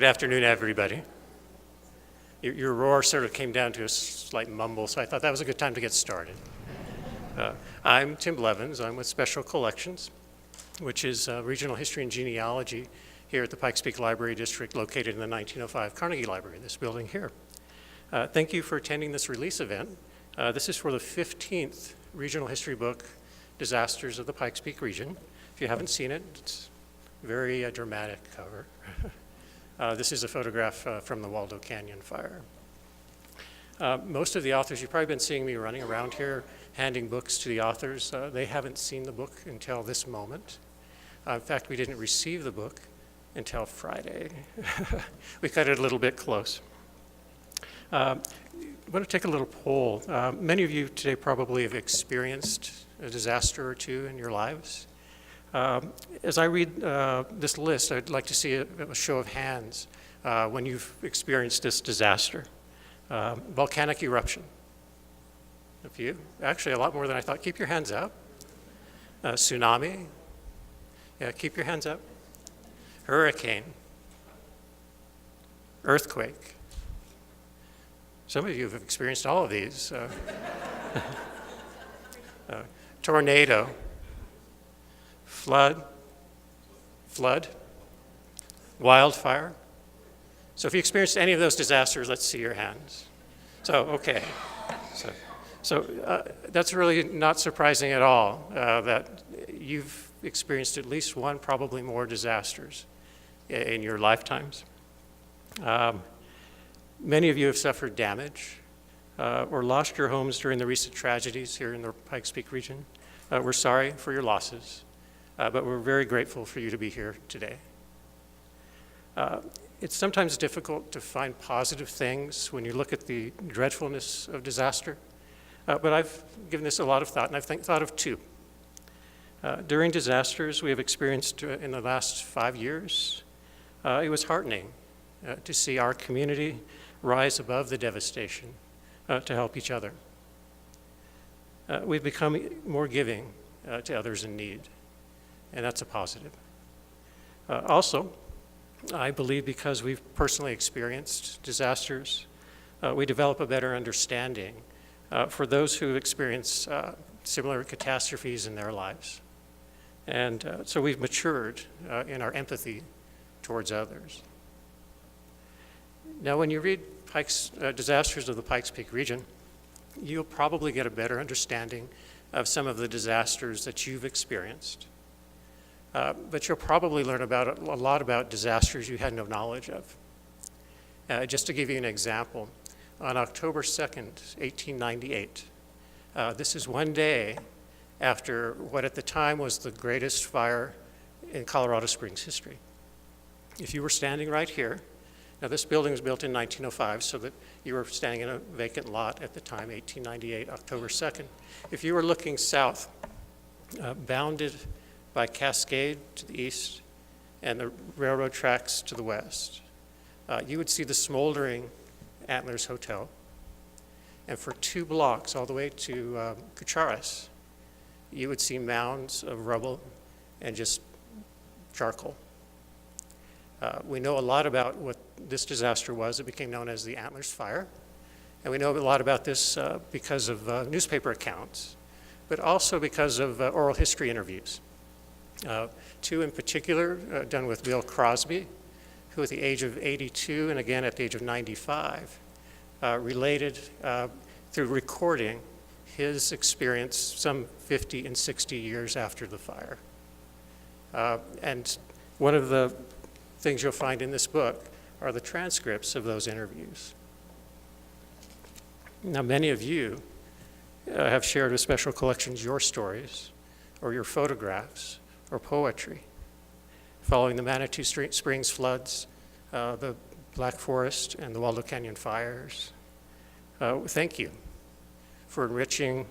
Good afternoon, everybody. Your roar sort of came down to a slight mumble, so I thought that was a good time to get started. I'm Tim Blevins. I'm with Special Collections, which is regional history and genealogy here at the Pikes Peak Library District located in the 1905 Carnegie Library, this building here. Thank you for attending this release event. This is for the 15th regional history book, Disasters of the Pikes Peak Region. If you haven't seen it, it's a very dramatic cover. This is a photograph from the Waldo Canyon fire. Most of the authors, you've probably been seeing me running around here handing books to the authors. They haven't seen the book until this moment. In fact, we didn't receive the book until Friday. We cut it a little bit close. I want to take a little poll. Many of you today probably have experienced a disaster or two in your lives. As I read this list, I'd like to see a show of hands when you've experienced this disaster. Volcanic eruption. A few. Actually, a lot more than I thought. Keep your hands up. Tsunami. Yeah, keep your hands up. Hurricane. Earthquake. Some of you have experienced all of these. Tornado. Flood. Wildfire. So if you experienced any of those disasters, let's see your hands. So, okay. So that's really not surprising at all that you've experienced at least one, probably more disasters in your lifetimes. Many of you have suffered damage or lost your homes during the recent tragedies here in the Pikes Peak region. We're sorry for your losses, but we're very grateful for you to be here today. It's sometimes difficult to find positive things when you look at the dreadfulness of disaster, but I've given this a lot of thought, and I've thought of two. During disasters we have experienced in the last 5 years, it was heartening to see our community rise above the devastation to help each other. We've become more giving to others in need, and that's a positive. Also, I believe because we've personally experienced disasters, we develop a better understanding for those who experience similar catastrophes in their lives. And so we've matured in our empathy towards others. Now, when you read Disasters of the Pikes Peak region, you'll probably get a better understanding of some of the disasters that you've experienced. But you'll probably learn a lot about disasters you had no knowledge of. Just to give you an example, on October 2nd, 1898, this is one day after what at the time was the greatest fire in Colorado Springs history. If you were standing right here, now this building was built in 1905, so that you were standing in a vacant lot at the time, 1898, October 2nd. If you were looking south, bounded by Cascade to the east and the railroad tracks to the west, you would see the smoldering Antlers Hotel. And for 2 blocks all the way to Cucharas, you would see mounds of rubble and just charcoal. We know a lot about what this disaster was. It became known as the Antlers Fire. And we know a lot about this because of newspaper accounts, but also because of oral history interviews. 2 in particular, done with Bill Crosby, who at the age of 82 and again at the age of 95, related through recording his experience some 50 and 60 years after the fire. And one of the things you'll find in this book are the transcripts of those interviews. Now, many of you have shared with Special Collections your stories or your photographs or poetry following the Manitou Springs floods, the Black Forest, and the Waldo Canyon fires. Thank you for enriching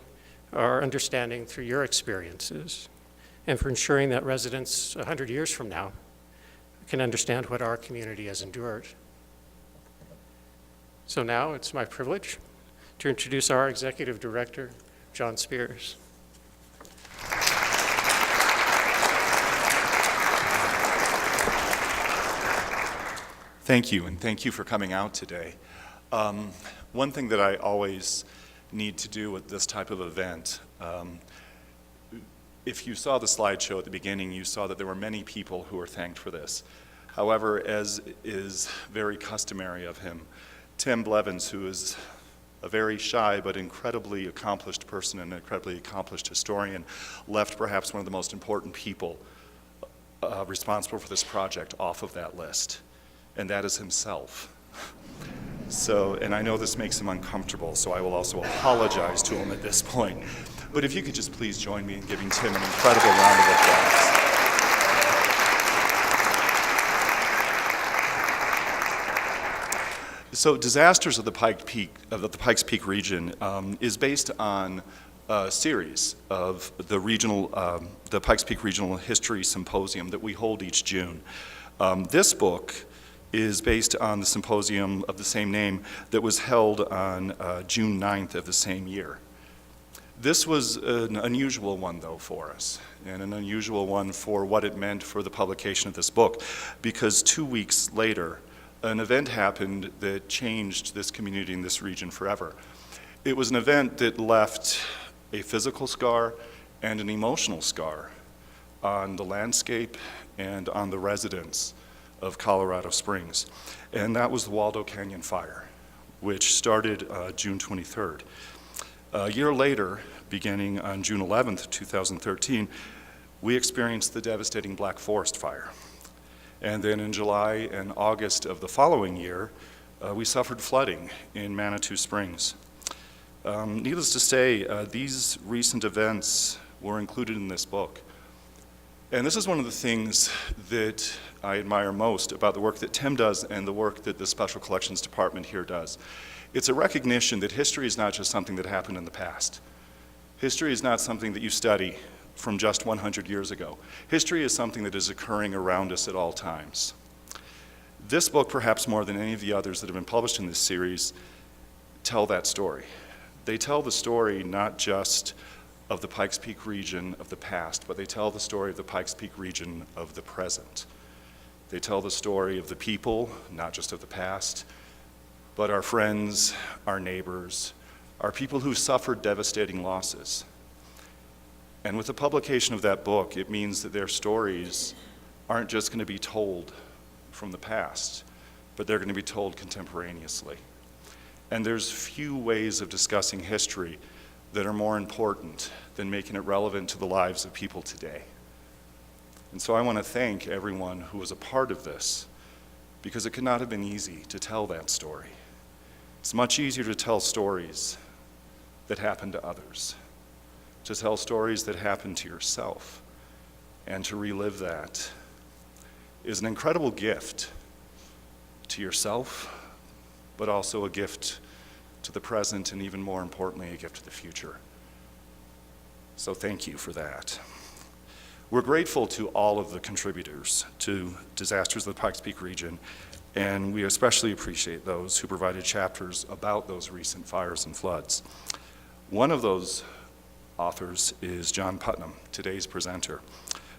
our understanding through your experiences and for ensuring that residents 100 years from now can understand what our community has endured. So now it's my privilege to introduce our Executive Director, John Spears. Thank you, and thank you for coming out today. One thing that I always need to do with this type of event, if you saw the slideshow at the beginning, you saw that there were many people who were thanked for this. However, as is very customary of him, Tim Blevins, who is a very shy but incredibly accomplished person and an incredibly accomplished historian, left perhaps one of the most important people responsible for this project off of that list, and that is himself. So, and I know this makes him uncomfortable, so I will also apologize to him at this point. But if you could just please join me in giving Tim an incredible round of applause. So, Disasters of the Pikes Peak region is based on a series of the Pikes Peak Regional History Symposium that we hold each June. This book is based on the symposium of the same name that was held on June 9th of the same year. This was an unusual one, though, for us, and an unusual one for what it meant for the publication of this book, because 2 weeks later, an event happened that changed this community in this region forever. It was an event that left a physical scar and an emotional scar on the landscape and on the residents of Colorado Springs, and that was the Waldo Canyon Fire, which started June 23rd. A year later, beginning on June 11th, 2013, we experienced the devastating Black Forest Fire. And then in July and August of the following year, we suffered flooding in Manitou Springs. Needless to say, these recent events were included in this book. And this is one of the things that I admire most about the work that Tim does and the work that the Special Collections Department here does. It's a recognition that history is not just something that happened in the past. History is not something that you study from just 100 years ago. History is something that is occurring around us at all times. This book, perhaps more than any of the others that have been published in this series, tell that story. They tell the story not just of the Pikes Peak region of the past, but they tell the story of the Pikes Peak region of the present. They tell the story of the people, not just of the past, but our friends, our neighbors, our people who suffered devastating losses. And with the publication of that book, it means that their stories aren't just going to be told from the past, but they're going to be told contemporaneously. And there's few ways of discussing history that are more important than making it relevant to the lives of people today. And so I want to thank everyone who was a part of this, because it could not have been easy to tell that story. It's much easier to tell stories that happen to others, to tell stories that happen to yourself, and to relive that is an incredible gift to yourself, but also a gift to the present, and even more importantly, a gift to the future. So thank you for that. We're grateful to all of the contributors to Disasters of the Pikes Peak region, and we especially appreciate those who provided chapters about those recent fires and floods. One of those authors is John Putnam, today's presenter,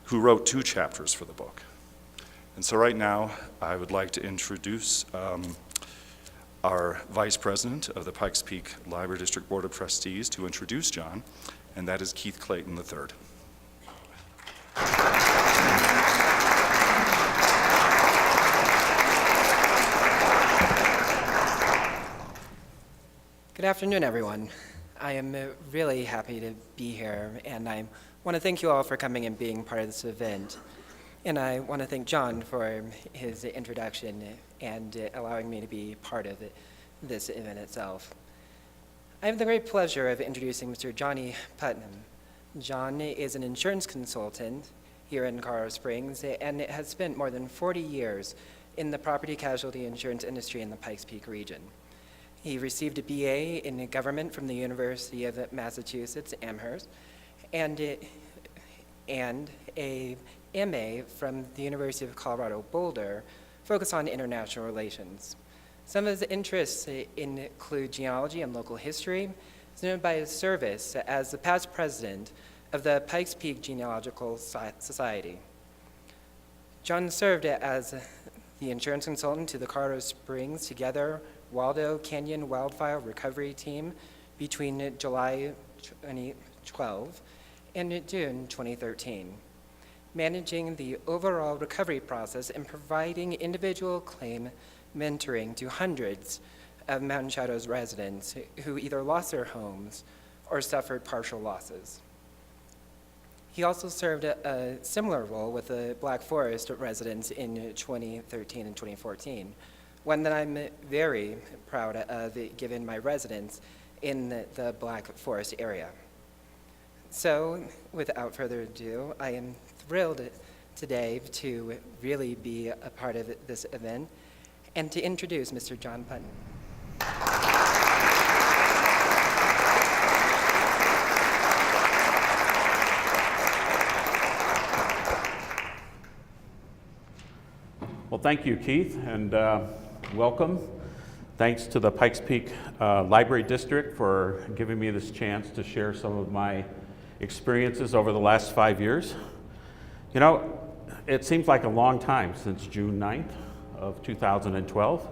who wrote 2 chapters for the book. And so right now, I would like to introduce our Vice President of the Pikes Peak Library District Board of Trustees to introduce John, and that is Keith Clayton III. Good afternoon, everyone. I am really happy to be here, and I want to thank you all for coming and being part of this event. And I want to thank John for his introduction and allowing me to be part of this event itself. I have the great pleasure of introducing Mr. Johnny Putnam. John is an insurance consultant here in Colorado Springs and has spent more than 40 years in the property casualty insurance industry in the Pikes Peak region. He received a BA in government from the University of Massachusetts, Amherst, and a MA from the University of Colorado Boulder, focused on international relations. Some of his interests include genealogy and local history. He's known by his service as the past president of the Pikes Peak Genealogical Society. John served as the insurance consultant to the Colorado Springs Together Waldo Canyon Wildfire Recovery Team between July 2012 and June 2013, managing the overall recovery process and providing individual claim mentoring to hundreds of Mountain Shadows residents who either lost their homes or suffered partial losses. He also served a similar role with the Black Forest residents in 2013 and 2014, one that I'm very proud of given my residence in the Black Forest area. So, without further ado, I am thrilled today to really be a part of this event and to introduce Mr. John Putnam. Well, thank you, Keith, and welcome. Thanks to the Pikes Peak Library District for giving me this chance to share some of my experiences over the last 5 years. You know, it seems like a long time since June 9th of 2012,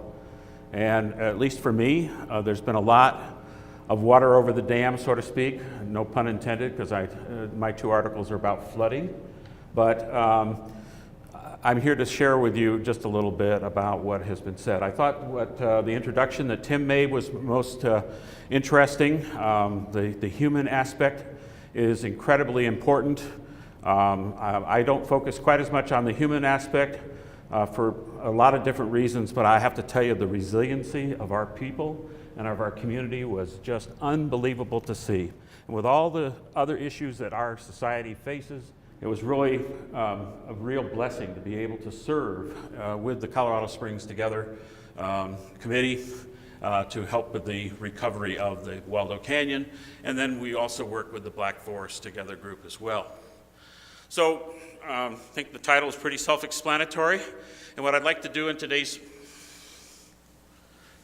and at least for me, there's been a lot of water over the dam, so to speak, no pun intended, because my 2 articles are about flooding, but I'm here to share with you just a little bit about what has been said. I thought what the introduction that Tim made was most interesting. The human aspect is incredibly important. I don't focus quite as much on the human aspect for a lot of different reasons, but I have to tell you the resiliency of our people and of our community was just unbelievable to see. And with all the other issues that our society faces, it was really a real blessing to be able to serve with the Colorado Springs Together Committee to help with the recovery of the Waldo Canyon. And then we also work with the Black Forest Together group as well. So I think the title is pretty self-explanatory. And what I'd like to do in today's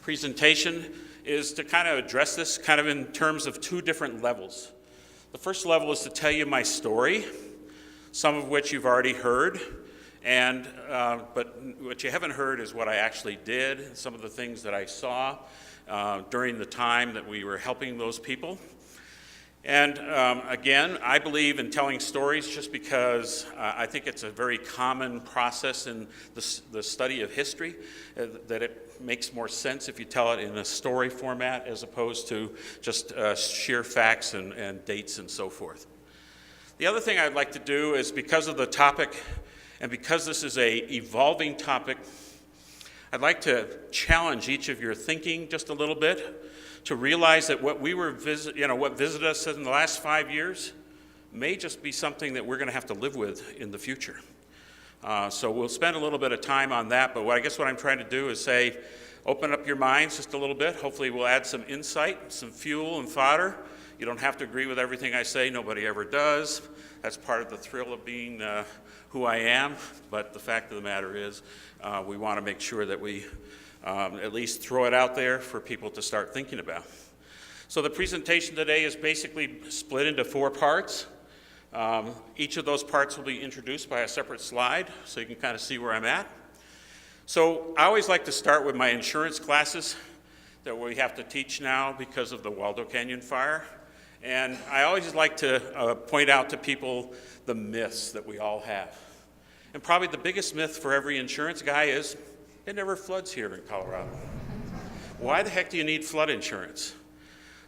presentation is to kind of address this kind of in terms of 2 different levels. The first level is to tell you my story, some of which you've already heard, and but what you haven't heard is what I actually did, some of the things that I saw during the time that we were helping those people. And again, I believe in telling stories just because I think it's a very common process in the study of history, that it makes more sense if you tell it in a story format as opposed to just sheer facts and dates and so forth. The other thing I'd like to do is, because of the topic and because this is an evolving topic, I'd like to challenge each of your thinking just a little bit to realize that what what visited us in the last 5 years may just be something that we're going to have to live with in the future. So we'll spend a little bit of time on that, but I guess what I'm trying to do is say, open up your minds just a little bit. Hopefully we'll add some insight, some fuel and fodder. You don't have to agree with everything I say. Nobody ever does. That's part of the thrill of being who I am. But the fact of the matter is, we want to make sure that we at least throw it out there for people to start thinking about. So the presentation today is basically split into 4 parts. Each of those parts will be introduced by a separate slide, so you can kind of see where I'm at. So I always like to start with my insurance classes that we have to teach now because of the Waldo Canyon fire. And I always like to point out to people the myths that we all have. And probably the biggest myth for every insurance guy is, it never floods here in Colorado. Why the heck do you need flood insurance?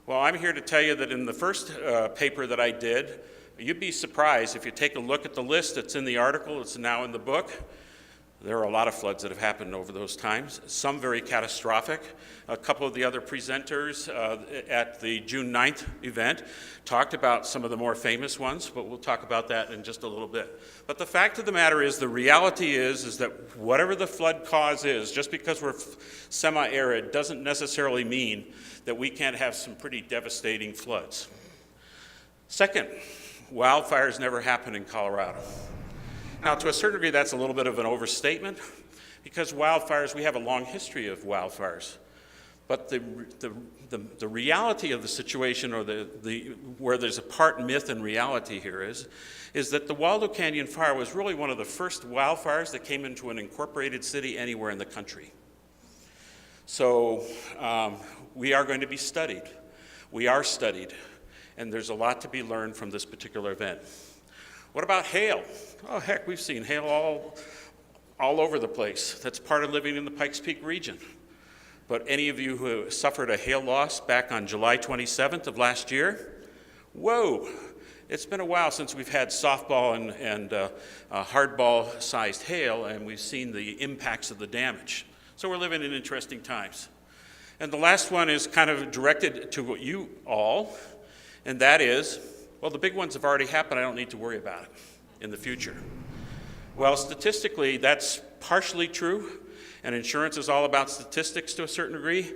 Well, I'm here to tell you that in the first paper that I did, you'd be surprised if you take a look at the list that's in the article, it's now in the book. There are a lot of floods that have happened over those times, some very catastrophic. A couple of the other presenters at the June 9th event talked about some of the more famous ones, but we'll talk about that in just a little bit. But the fact of the matter is, the reality is that whatever the flood cause is, just because we're semi-arid doesn't necessarily mean that we can't have some pretty devastating floods. Second, wildfires never happen in Colorado. Now, to a certain degree, that's a little bit of an overstatement, because wildfires, we have a long history of wildfires. But the reality of the situation, or where there's a part myth and reality here is that the Waldo Canyon fire was really one of the first wildfires that came into an incorporated city anywhere in the country. So we are going to be studied. We are studied, and there's a lot to be learned from this particular event. What about hail? Oh, heck, we've seen hail all over the place. That's part of living in the Pikes Peak region. But any of you who suffered a hail loss back on July 27th of last year, whoa, it's been a while since we've had softball and hardball-sized hail, and we've seen the impacts of the damage. So we're living in interesting times. And the last one is kind of directed to you all, and that is, well, the big ones have already happened. I don't need to worry about it in the future. Well, statistically, that's partially true. And insurance is all about statistics to a certain degree.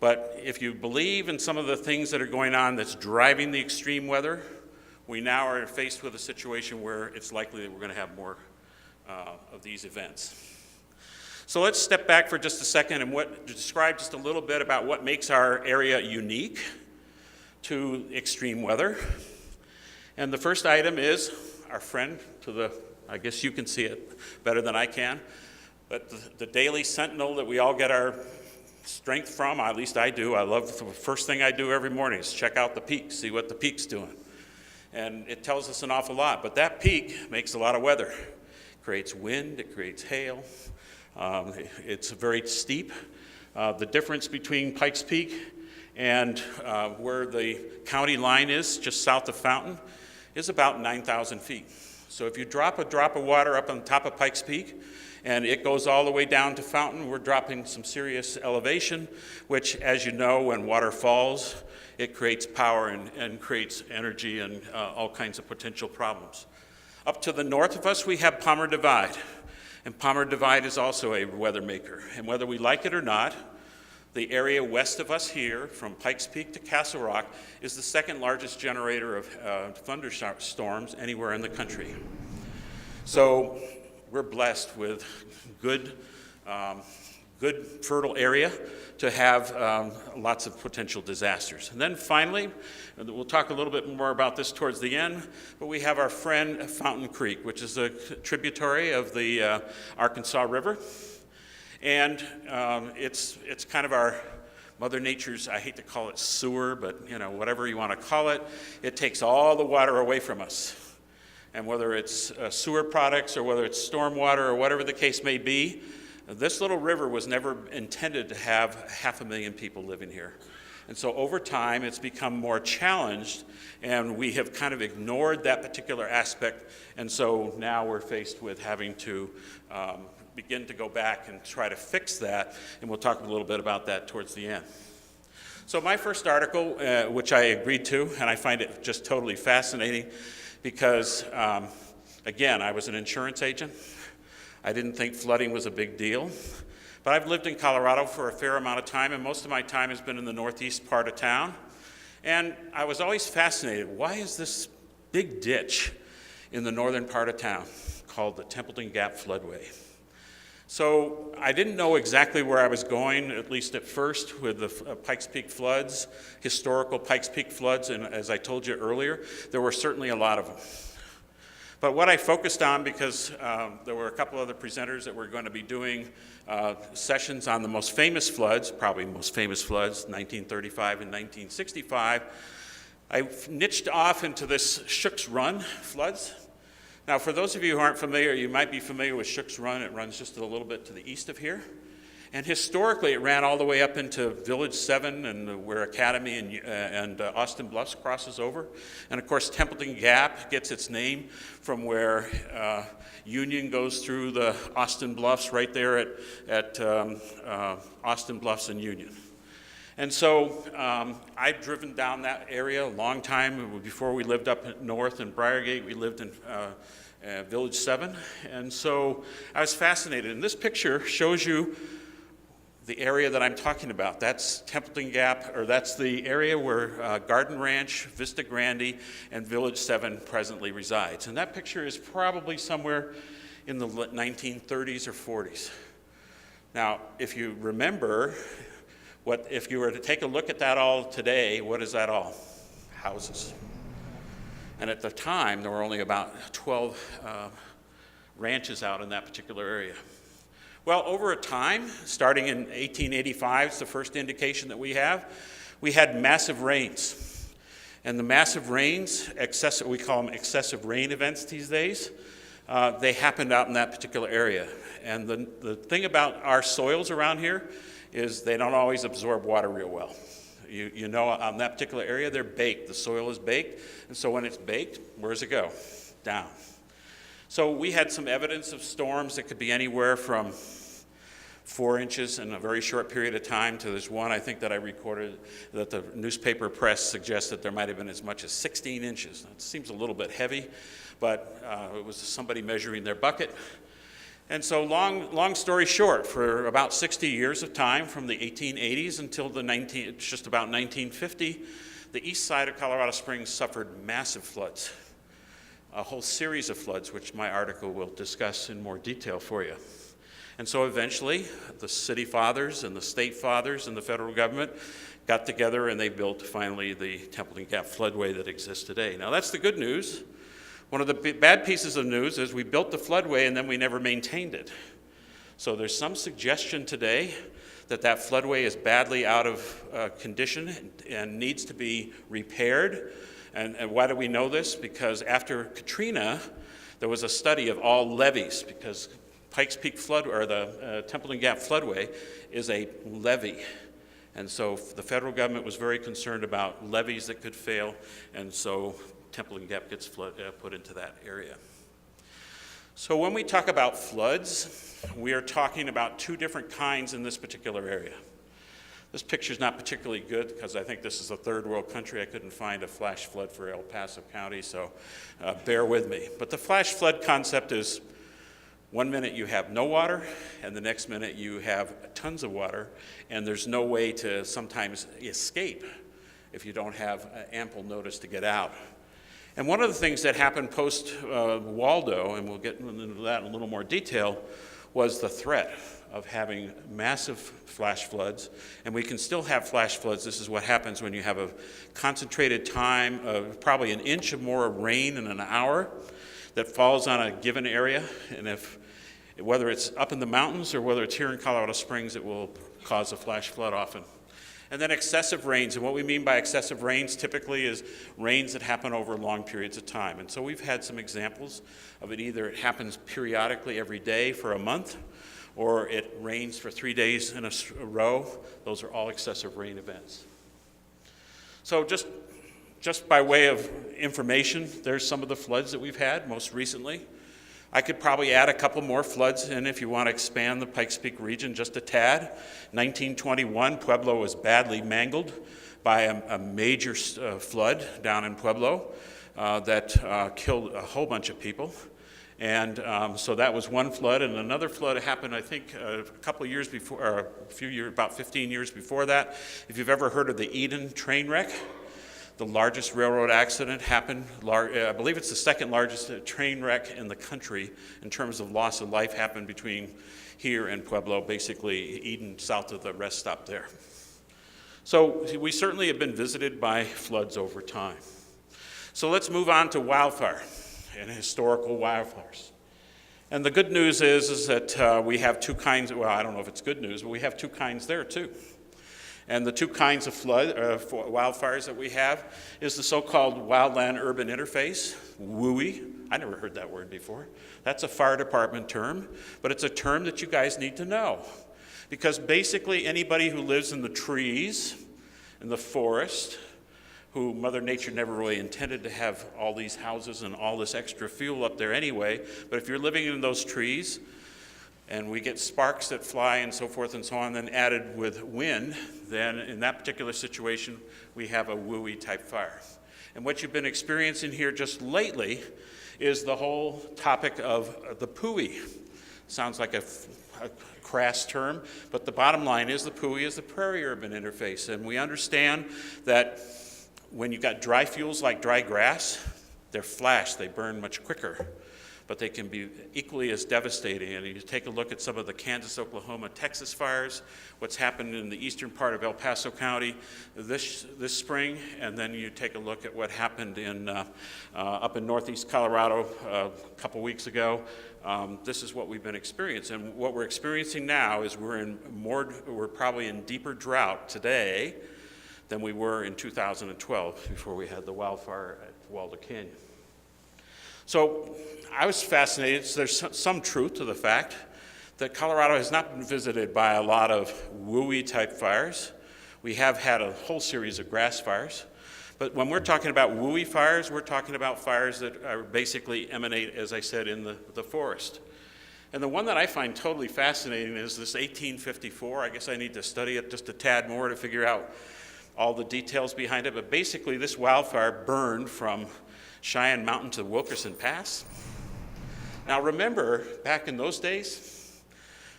But if you believe in some of the things that are going on that's driving the extreme weather, we now are faced with a situation where it's likely that we're going to have more of these events. So let's step back for just a second and describe just a little bit about what makes our area unique to extreme weather. And the first item is our friend I guess you can see it better than I can, but the daily sentinel that we all get our strength from, at least I do. I love the first thing I do every morning is check out the peak, see what the peak's doing. And it tells us an awful lot, but that peak makes a lot of weather. It creates wind, it creates hail. It's very steep. The difference between Pikes Peak and where the county line is, just south of Fountain, is about 9,000 feet. So if you drop a drop of water up on top of Pikes Peak, and it goes all the way down to Fountain, we're dropping some serious elevation, which, as you know, when water falls, it creates power and creates energy and all kinds of potential problems. Up to the north of us, we have Palmer Divide. And Palmer Divide is also a weather maker. And whether we like it or not, the area west of us here, from Pikes Peak to Castle Rock, is the second largest generator of thunderstorms anywhere in the country. So we're blessed with good fertile area to have lots of potential disasters. And then finally, and we'll talk a little bit more about this towards the end, but we have our friend Fountain Creek, which is a tributary of the Arkansas River. And it's kind of our Mother Nature's, I hate to call it sewer, but whatever you want to call it, it takes all the water away from us. And whether it's sewer products or whether it's storm water or whatever the case may be, this little river was never intended to have 500,000 people living here. And so over time, it's become more challenged, and we have kind of ignored that particular aspect. And so now we're faced with having to begin to go back and try to fix that, and we'll talk a little bit about that towards the end. So my first article, which I agreed to, and I find it just totally fascinating because, again, I was an insurance agent. I didn't think flooding was a big deal, but I've lived in Colorado for a fair amount of time, and most of my time has been in the northeast part of town. And I was always fascinated, why is this big ditch in the northern part of town called the Templeton Gap Flood Way? So I didn't know exactly where I was going, at least at first, with the Pikes Peak floods, historical Pikes Peak floods, and as I told you earlier, there were certainly a lot of them. But what I focused on, because there were a couple other presenters that were going to be doing sessions on the most famous floods, probably most famous floods, 1935 and 1965, I niched off into this Shook's Run floods. Now, for those of you who aren't familiar, you might be familiar with Shook's Run. It runs just a little bit to the east of here. And historically, it ran all the way up into Village 7 and where Academy and Austin Bluffs crosses over. And of course, Templeton Gap gets its name from where Union goes through the Austin Bluffs right there at Austin Bluffs and Union. And so I've driven down that area a long time. Before we lived up north in Briargate, we lived in Village 7. And so I was fascinated. And this picture shows you the area that I'm talking about. That's Templeton Gap, or that's the area where Garden Ranch, Vista Grande, and Village 7 presently resides. And that picture is probably somewhere in the 1930s or 40s. Now, if you remember, If you were to take a look at that all today, what is that all? Houses. And at the time, there were only about 12 ranches out in that particular area. Well, over a time, starting in 1885, it's the first indication that we had massive rains. And the massive rains, we call them excessive rain events these days, they happened out in that particular area. And the thing about our soils around here is they don't always absorb water real well. You know, on that particular area, they're baked. The soil is baked, and so when it's baked, where does it go? Down. So we had some evidence of storms that could be anywhere from 4 inches in a very short period of time to there's one I think that I recorded that the newspaper press suggests that there might have been as much as 16 inches. That seems a little bit heavy, but it was somebody measuring their bucket. And so long story short, for about 60 years of time, from the 1880s until just about 1950, the east side of Colorado Springs suffered massive floods, a whole series of floods, which my article will discuss in more detail for you. And so eventually, the city fathers and the state fathers and the federal government got together and they built finally the Templeton Gap Flood Way that exists today. Now that's the good news. One of the bad pieces of news is we built the floodway and then we never maintained it. So there's some suggestion today that that floodway is badly out of condition and needs to be repaired. And why do we know this? Because after Katrina, there was a study of all levees, because Pikes Peak Flood, or the Templeton Gap Floodway, is a levee. And so the federal government was very concerned about levees that could fail, and so Templeton Gap gets put into that area. So when we talk about floods, we are talking about two different kinds in this particular area. This picture is not particularly good because I think this is a third world country. I couldn't find a flash flood for El Paso County, so bear with me. But the flash flood concept is 1 minute you have no water, and the next minute you have tons of water, and there's no way to sometimes escape if you don't have ample notice to get out. And one of the things that happened post-Waldo, and we'll get into that in a little more detail, was the threat of having massive flash floods. And we can still have flash floods. This is what happens when you have a concentrated time of probably an inch or more of rain in an hour that falls on a given area. And whether it's up in the mountains or whether it's here in Colorado Springs, it will cause a flash flood often. And then excessive rains, and what we mean by excessive rains typically is rains that happen over long periods of time. And so we've had some examples of it. Either it happens periodically every day for a month, or it rains for 3 days in a row. Those are all excessive rain events. So just by way of information, there's some of the floods that we've had most recently. I could probably add a couple more floods in if you want to expand the Pikes Peak region just a tad. 1921, Pueblo was badly mangled by a major flood down in Pueblo that killed a whole bunch of people. And so that was one flood, and another flood happened, I think, a couple of years before, or about 15 years before that. If you've ever heard of the Eden train wreck, the largest railroad accident happened, I believe it's the second largest train wreck in the country in terms of loss of life, happened between here and Pueblo, basically Eden south of the rest stop there. So we certainly have been visited by floods over time. So let's move on to wildfire and historical wildfires. And the good news is that we have two kinds, well, I don't know if it's good news, but we have two kinds there too. And the two kinds of wildfires that we have is the so-called wildland-urban interface, WUI. I never heard that word before. That's a fire department term, but it's a term that you guys need to know. Because basically anybody who lives in the trees, in the forest, who Mother Nature never really intended to have all these houses and all this extra fuel up there anyway, but if you're living in those trees, and we get sparks that fly and so forth and so on, then added with wind, then in that particular situation, we have a WUI type fire. And what you've been experiencing here just lately is the whole topic of the PUI. Sounds like a crass term, but the bottom line is the PUI is the prairie urban interface. And we understand that when you've got dry fuels like dry grass, they're flash, they burn much quicker. but they can be equally as devastating. And you take a look at some of the Kansas, Oklahoma, Texas fires, what's happened in the eastern part of El Paso County this spring, and then you take a look at what happened up in northeast Colorado a couple weeks ago. This is what we've been experiencing. And what we're experiencing now is we're probably in deeper drought today than we were in 2012 before we had the wildfire at Waldo Canyon. So I was fascinated. So there's some truth to the fact that Colorado has not been visited by a lot of WUI type fires. We have had a whole series of grass fires. But when we're talking about WUI fires, we're talking about fires that are basically emanate, as I said, in the forest. And the one that I find totally fascinating is this 1854. I guess I need to study it just a tad more to figure out all the details behind it. But basically, this wildfire burned from Cheyenne Mountain to Wilkerson Pass. Now remember, back in those days,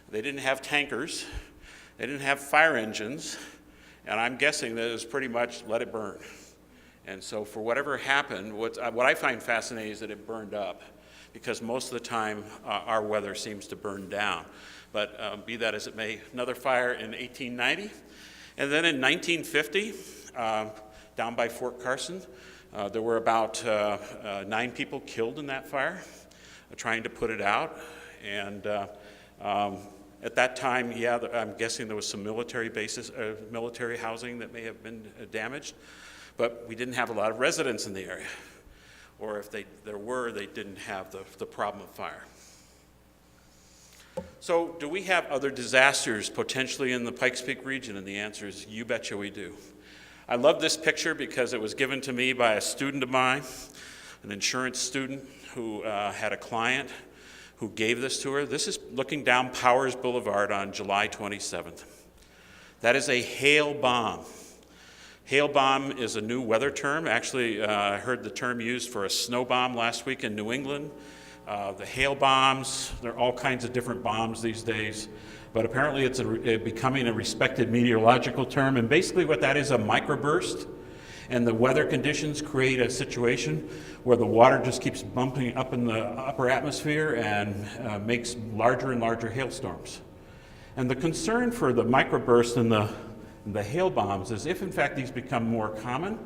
they didn't have tankers, they didn't have fire engines, and I'm guessing that it was pretty much let it burn. And so for whatever happened, what I find fascinating is that it burned up, because most of the time our weather seems to burn down. But be that as it may, another fire in 1890. And then in 1950, down by Fort Carson, there were about 9 people killed in that fire, trying to put it out. And at that time, yeah, I'm guessing there was some military bases, military housing that may have been damaged. But we didn't have a lot of residents in the area. Or if there were, they didn't have the problem of fire. So do we have other disasters potentially in the Pikes Peak region? And the answer is, you betcha we do. I love this picture because it was given to me by a student of mine, an insurance student who had a client who gave this to her. This is looking down Powers Boulevard on July 27th. That is a hail bomb. Hail bomb is a new weather term. Actually, I heard the term used for a snow bomb last week in New England. The hail bombs, there are all kinds of different bombs these days, but apparently it's becoming a respected meteorological term, and basically what that is, a microburst, and the weather conditions create a situation where the water just keeps bumping up in the upper atmosphere and makes larger and larger hailstorms. And the concern for the microburst and the hail bombs is if in fact these become more common,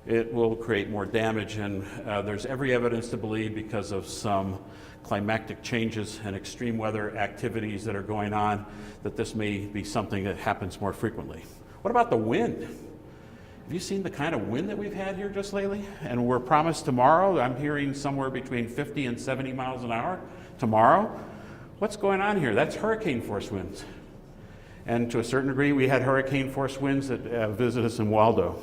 it will create more damage, and there's every evidence to believe, because of some climatic changes and extreme weather activities that are going on, that this may be something that happens more frequently. What about the wind? Have you seen the kind of wind that we've had here just lately? And we're promised tomorrow, I'm hearing somewhere between 50 and 70 miles an hour tomorrow. What's going on here? That's hurricane force winds. And to a certain degree, we had hurricane force winds that visit us in Waldo.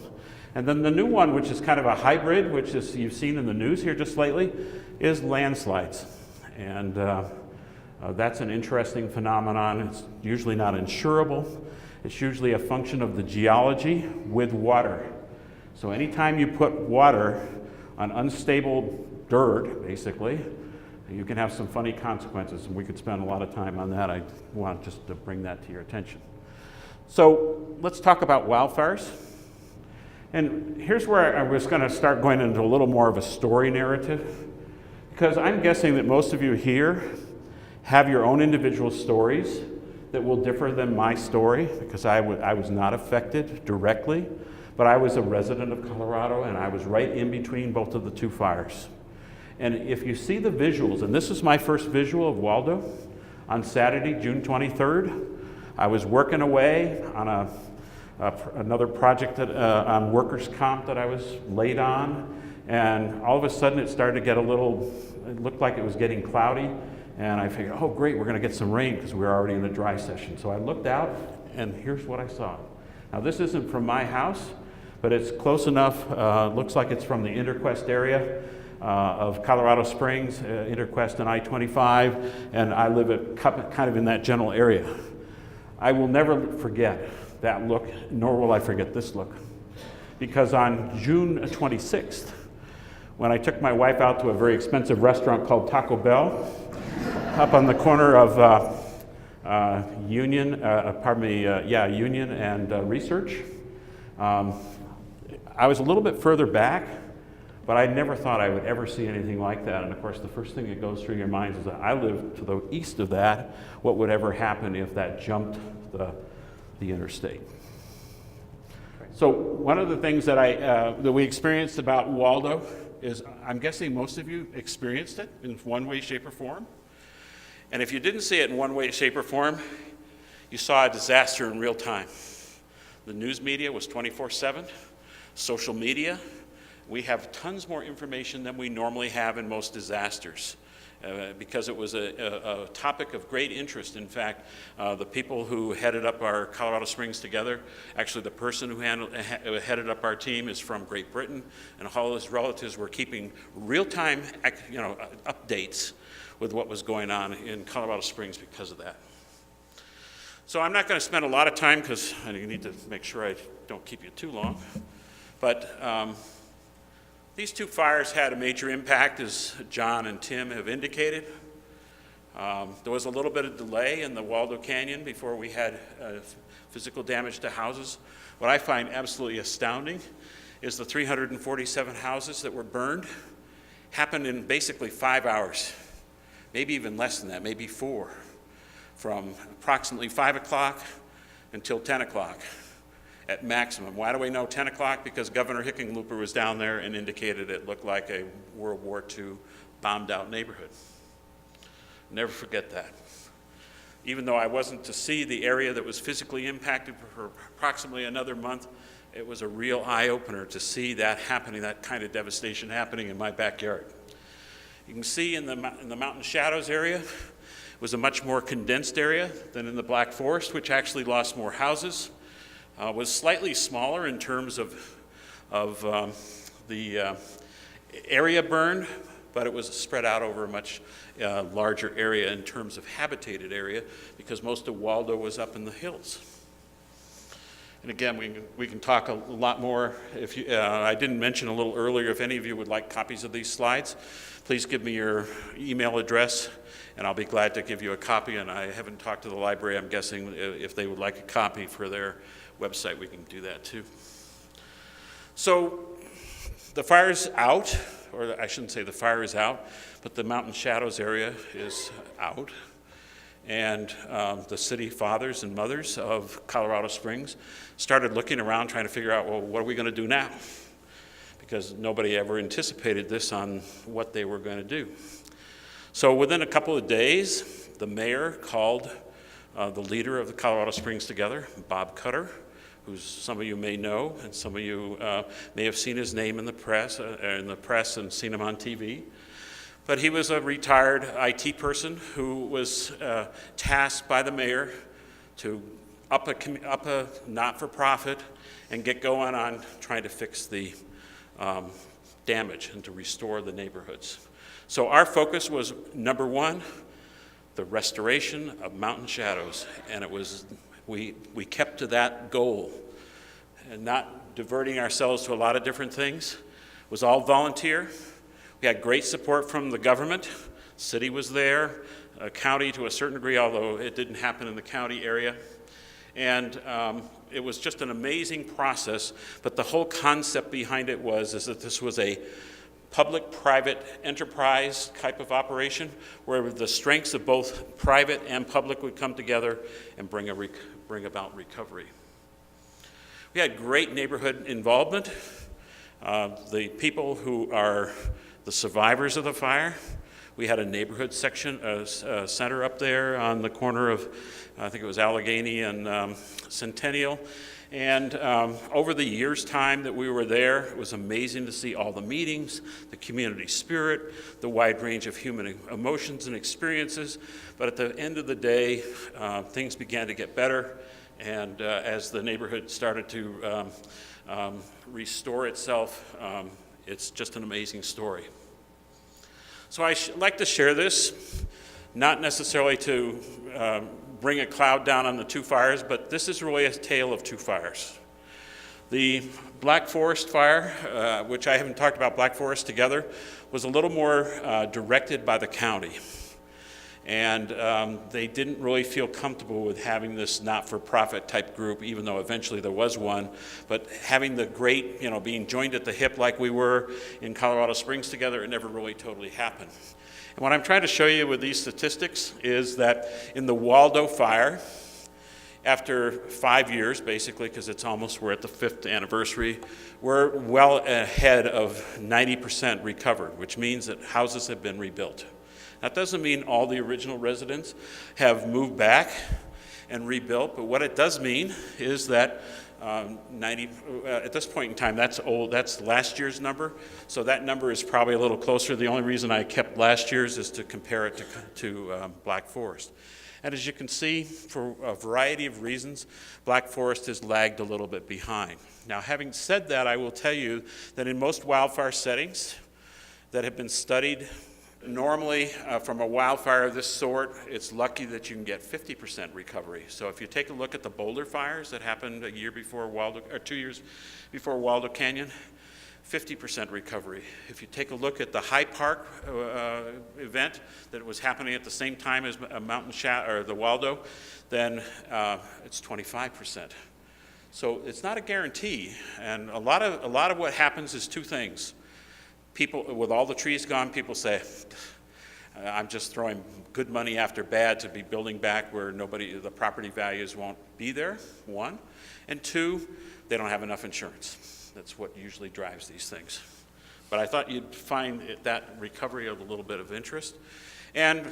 And then the new one, which is kind of a hybrid, which is you've seen in the news here just lately, is landslides. And that's an interesting phenomenon. It's usually not insurable. It's usually a function of the geology with water. So anytime you put water on unstable dirt, basically, you can have some funny consequences, and we could spend a lot of time on that. I want just to bring that to your attention. So let's talk about wildfires. And here's where I was going to start going into a little more of a story narrative, because I'm guessing that most of you here have your own individual stories that will differ than my story, because I was not affected directly, but I was a resident of Colorado, and I was right in between both of the two fires. And if you see the visuals, and this is my first visual of Waldo, on Saturday, June 23rd, I was working away on another project on workers' comp that I was laid on, and all of a sudden it started to get it looked like it was getting cloudy, and I figured, oh great, we're going to get some rain because we're already in the dry session. So I looked out, and here's what I saw. Now this isn't from my house, but it's close enough. Looks like it's from the Interquest area of Colorado Springs, Interquest and I-25, and I live kind of in that general area. I will never forget that look, nor will I forget this look, because on June 26th, when I took my wife out to a very expensive restaurant called Taco Bell, up on the corner of Union and Research, I was a little bit further back, But I never thought I would ever see anything like that. And of course, the first thing that goes through your mind is that I live to the east of that. What would ever happen if that jumped the interstate? So one of the things that we experienced about Waldo is, I'm guessing most of you experienced it in one way, shape, or form. And if you didn't see it in one way, shape, or form, you saw a disaster in real time. The news media was 24/7. Social media, we have tons more information than we normally have in most disasters. Because it was a topic of great interest. In fact, the people who headed up our Colorado Springs Together, actually the person who headed up our team is from Great Britain, and all his relatives were keeping real-time updates with what was going on in Colorado Springs because of that. So I'm not going to spend a lot of time because I need to make sure I don't keep you too long. But these two fires had a major impact, as John and Tim have indicated. There was a little bit of delay in the Waldo Canyon before we had physical damage to houses. What I find absolutely astounding is the 347 houses that were burned happened in basically 5 hours, maybe even less than that, maybe 4, from approximately 5 o'clock until 10 o'clock. At maximum. Why do we know 10 o'clock? Because Governor Hickenlooper was down there and indicated it looked like a World War II bombed out neighborhood. Never forget that. Even though I wasn't to see the area that was physically impacted for approximately another month, it was a real eye-opener to see that happening, that kind of devastation happening in my backyard. You can see in the Mountain Shadows area, it was a much more condensed area than in the Black Forest, which actually lost more houses. Was slightly smaller in terms of the area burned, but it was spread out over a much larger area in terms of habitated area because most of Waldo was up in the hills. And again, we can talk a lot more. If you, I didn't mention a little earlier, if any of you would like copies of these slides, please give me your email address and I'll be glad to give you a copy. And I haven't talked to the library. I'm guessing if they would like a copy for their website, we can do that too. So the fire's out, or I shouldn't say the fire is out, but the Mountain Shadows area is out. And the city fathers and mothers of Colorado Springs started looking around trying to figure out, well, what are we going to do now? Because nobody ever anticipated this on what they were going to do. So within a couple of days, the mayor called the leader of the Colorado Springs Together, Bob Cutter, who some of you may know, and some of you may have seen his name in the press and seen him on TV. But he was a retired IT person who was tasked by the mayor to up a not-for-profit and get going on trying to fix the damage and to restore the neighborhoods. So our focus was, number one, the restoration of Mountain Shadows, and it was we kept to that goal and not diverting ourselves to a lot of different things. It was all volunteer. We had great support from the government. City was there, county to a certain degree, although it didn't happen in the county area. And it was just an amazing process, but the whole concept behind it is that this was a public-private enterprise type of operation where the strengths of both private and public would come together and bring about recovery. We had great neighborhood involvement. The people who are the survivors of the fire, we had a neighborhood section, center up there on the corner of, I think it was Allegheny and Centennial. And over the year's time that we were there, it was amazing to see all the meetings, the community spirit, the wide range of human emotions and experiences. But at the end of the day, things began to get better. And as the neighborhood started to restore itself, it's just an amazing story. So I like to share this, not necessarily to bring a cloud down on the two fires, but this is really a tale of two fires. The Black Forest fire, which I haven't talked about Black Forest Together, was a little more directed by the county. And they didn't really feel comfortable with having this not-for-profit type group, even though eventually there was one. But having the great, being joined at the hip like we were in Colorado Springs together, it never really totally happened. And what I'm trying to show you with these statistics is that in the Waldo fire, after 5 years, basically, because we're at the 5th anniversary, we're well ahead of 90% recovered, which means that houses have been rebuilt. That doesn't mean all the original residents have moved back and rebuilt, but what it does mean is that at this point in time, that's old, that's last year's number, so that number is probably a little closer. The only reason I kept last year's is to compare it to Black Forest. And as you can see, for a variety of reasons, Black Forest has lagged a little bit behind. Now, having said that, I will tell you that in most wildfire settings that have been studied, normally from a wildfire of this sort, it's lucky that you can get 50% recovery. So if you take a look at the Boulder fires that happened a year before Waldo, or 2 years before Waldo Canyon, 50% recovery. If you take a look at the High Park event that was happening at the same time as the Waldo, then it's 25%. So it's not a guarantee, and a lot of what happens is two things. People, with all the trees gone, people say, I'm just throwing good money after bad to be building back where the property values won't be there, one. And two, they don't have enough insurance. That's what usually drives these things. But I thought you'd find that recovery of a little bit of interest. And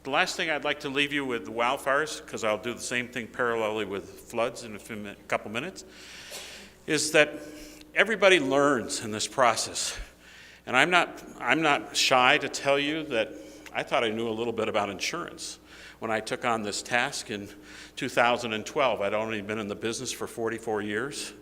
the last thing I'd like to leave you with the wildfires, because I'll do the same thing parallelly with floods in a couple minutes, is that everybody learns in this process. And I'm not shy to tell you that I thought I knew a little bit about insurance when I took on this task in 2012. I'd only been in the business for 44 years.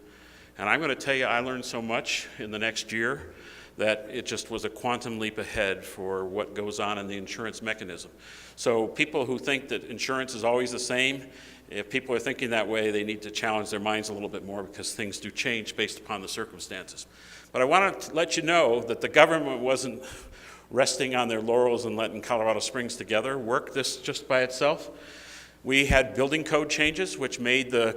And I'm going to tell you, I learned so much in the next year that it just was a quantum leap ahead for what goes on in the insurance mechanism. So people who think that insurance is always the same, if people are thinking that way, they need to challenge their minds a little bit more, because things do change based upon the circumstances. But I want to let you know that the government wasn't resting on their laurels and letting Colorado Springs together work this just by itself. We had building code changes, which made the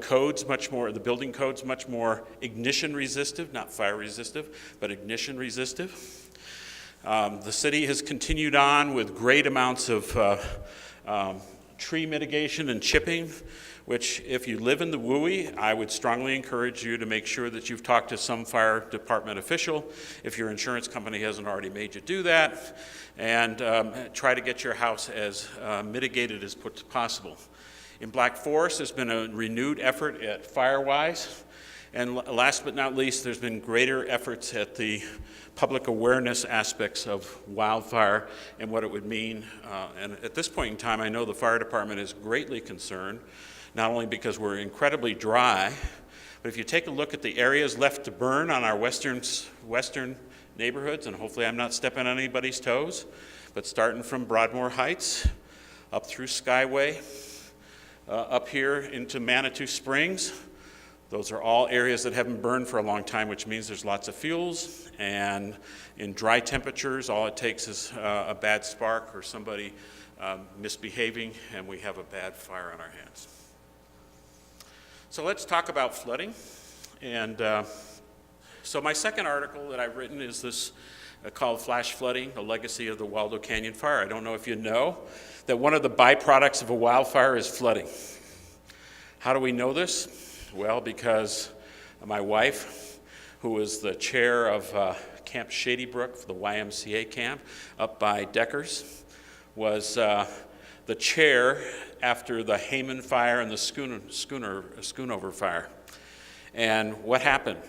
building codes much more ignition resistive, not fire resistive, but ignition resistive. The city has continued on with great amounts of tree mitigation and chipping, which if you live in the WUI, I would strongly encourage you to make sure that you've talked to some fire department official, if your insurance company hasn't already made you do that, and try to get your house as mitigated as possible. In Black Forest, there's been a renewed effort at Firewise, and last but not least, there's been greater efforts at the public awareness aspects of wildfire and what it would mean. And at this point in time, I know the fire department is greatly concerned, not only because we're incredibly dry, but if you take a look at the areas left to burn on our western neighborhoods, and hopefully I'm not stepping on anybody's toes, but starting from Broadmoor Heights, up through Skyway, up here into Manitou Springs, those are all areas that haven't burned for a long time, which means there's lots of fuels, and in dry temperatures, all it takes is a bad spark or somebody misbehaving, and we have a bad fire on our hands. So let's talk about flooding. And so my second article that I've written is this called Flash Flooding, the Legacy of the Waldo Canyon Fire. I don't know if you know that one of the byproducts of a wildfire is flooding. How do we know this? Well, because my wife, who was the chair of Camp Shady Brook for the YMCA camp up by Deckers, was the chair after the Hayman fire and the Schoonover fire. And what happened?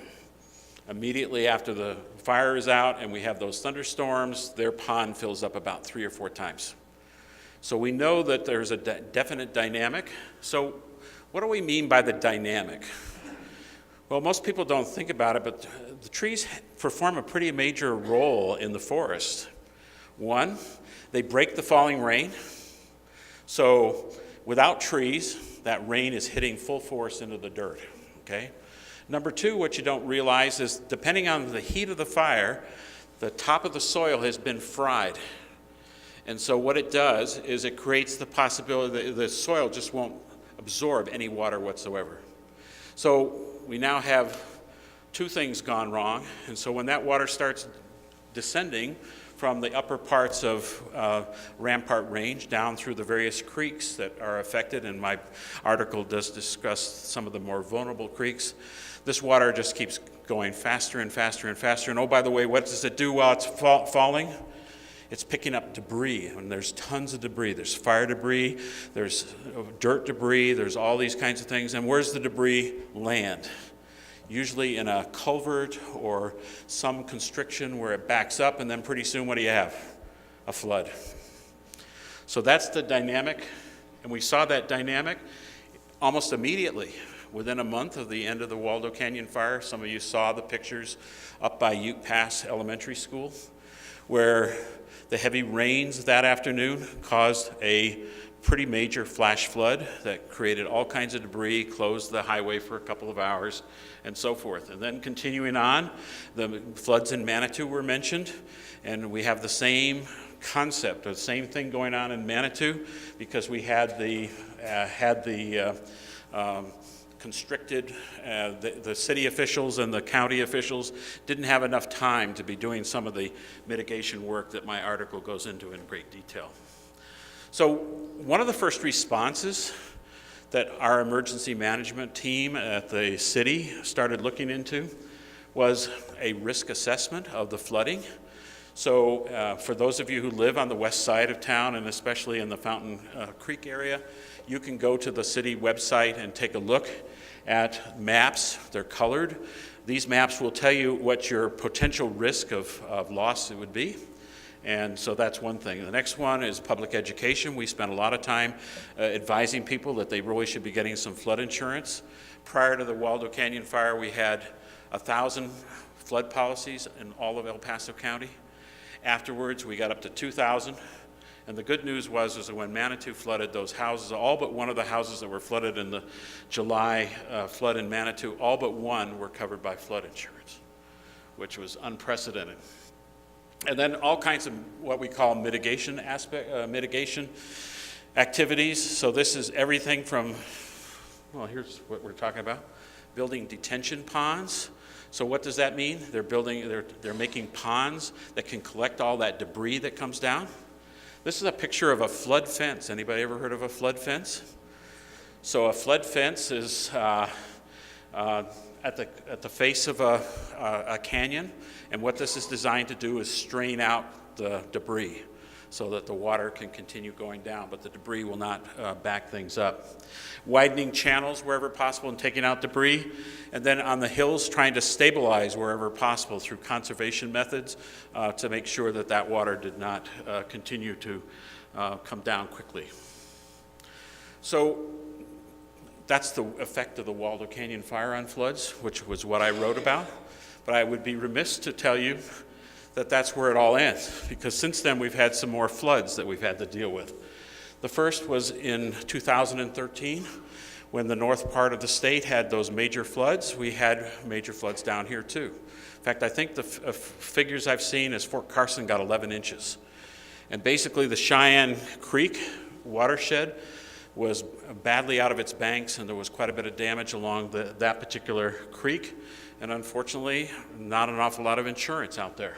Immediately after the fire is out and we have those thunderstorms, their pond fills up about 3 or 4 times. So we know that there's a definite dynamic. So what do we mean by the dynamic? Well, most people don't think about it, but the trees perform a pretty major role in the forest. One, they break the falling rain. So without trees, that rain is hitting full force into the dirt, okay? Number two, what you don't realize is depending on the heat of the fire, the top of the soil has been fried. And so what it does is it creates the possibility that the soil just won't absorb any water whatsoever. So we now have two things gone wrong, and so when that water starts descending from the upper parts of Rampart Range down through the various creeks that are affected, and my article does discuss some of the more vulnerable creeks, this water just keeps going faster and faster and faster. And oh, by the way, what does it do while it's falling? It's picking up debris, and there's tons of debris. There's fire debris, there's dirt debris, there's all these kinds of things. And where's the debris land? Usually in a culvert or some constriction where it backs up, and then pretty soon what do you have? A flood. So that's the dynamic, and we saw that dynamic almost immediately. Within a month of the end of the Waldo Canyon fire, some of you saw the pictures up by Ute Pass Elementary School, where the heavy rains that afternoon caused a pretty major flash flood that created all kinds of debris, closed the highway for a couple of hours, and so forth. And then continuing on, the floods in Manitou were mentioned, and we have the same concept, the same thing going on in Manitou, because we had the constricted, the city officials and the county officials didn't have enough time to be doing some of the mitigation work that my article goes into in great detail. So one of the first responses that our emergency management team at the city started looking into was a risk assessment of the flooding. So for those of you who live on the west side of town, and especially in the Fountain Creek area, you can go to the city website and take a look at maps. They're colored. These maps will tell you what your potential risk of loss it would be. And so that's one thing. The next one is public education. We spent a lot of time advising people that they really should be getting some flood insurance. Prior to the Waldo Canyon fire, we had 1,000 flood policies in all of El Paso County. Afterwards, we got up to 2,000. And the good news was that when Manitou flooded, those houses, all but one of the houses that were flooded in the July flood in Manitou, all but one were covered by flood insurance, which was unprecedented. And then all kinds of what we call mitigation activities. So this is everything from, well, here's what we're talking about, building detention ponds. So what does that mean? They're making ponds that can collect all that debris that comes down. This is a picture of a flood fence. Anybody ever heard of a flood fence? So a flood fence is at the face of a canyon, and what this is designed to do is strain out the debris so that the water can continue going down, but the debris will not back things up. Widening channels wherever possible and taking out debris, and then on the hills trying to stabilize wherever possible through conservation methods to make sure that that water did not continue to come down quickly. So that's the effect of the Waldo Canyon fire on floods, which was what I wrote about. But I would be remiss to tell you that that's where it all ends, because since then we've had some more floods that we've had to deal with. The first was in 2013, when the north part of the state had those major floods. We had major floods down here too. In fact, I think the figures I've seen is Fort Carson got 11 inches. And basically the Cheyenne Creek watershed was badly out of its banks, and there was quite a bit of damage along that particular creek, and unfortunately not an awful lot of insurance out there.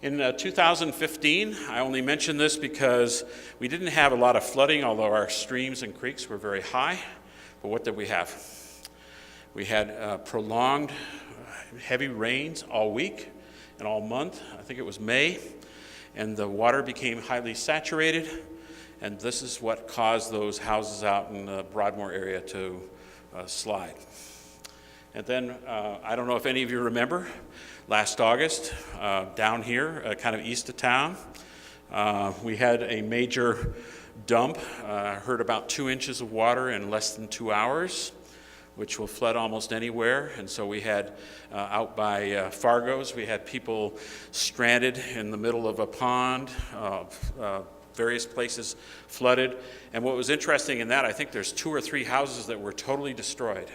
In 2015, I only mention this because we didn't have a lot of flooding, although our streams and creeks were very high. But what did we have? We had prolonged heavy rains all week and all month. I think it was May, and the water became highly saturated, and this is what caused those houses out in the Broadmoor area to slide. And then, I don't know if any of you remember, last August, down here, kind of east of town, we had a major dump. I heard about 2 inches of water in less than 2 hours, which will flood almost anywhere. And so we had, out by Fargo's, we had people stranded in the middle of a pond, various places flooded. And what was interesting in that, I think there's 2 or 3 houses that were totally destroyed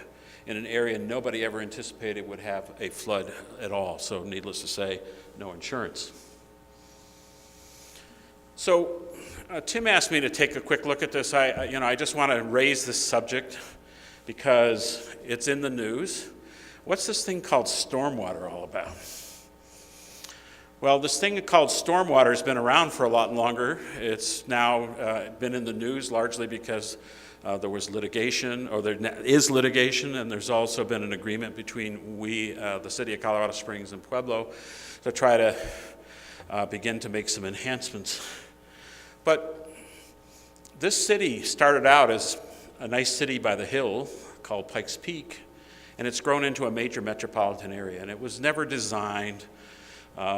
in an area nobody ever anticipated would have a flood at all. So needless to say, no insurance. So Tim asked me to take a quick look at this. I just want to raise this subject because it's in the news. What's this thing called stormwater all about? Well, this thing called stormwater has been around for a lot longer. It's now been in the news largely because there was litigation, or there is litigation, and there's also been an agreement between the city of Colorado Springs and Pueblo to try to begin to make some enhancements. But this city started out as a nice city by the hill called Pikes Peak, and it's grown into a major metropolitan area, and it was never designed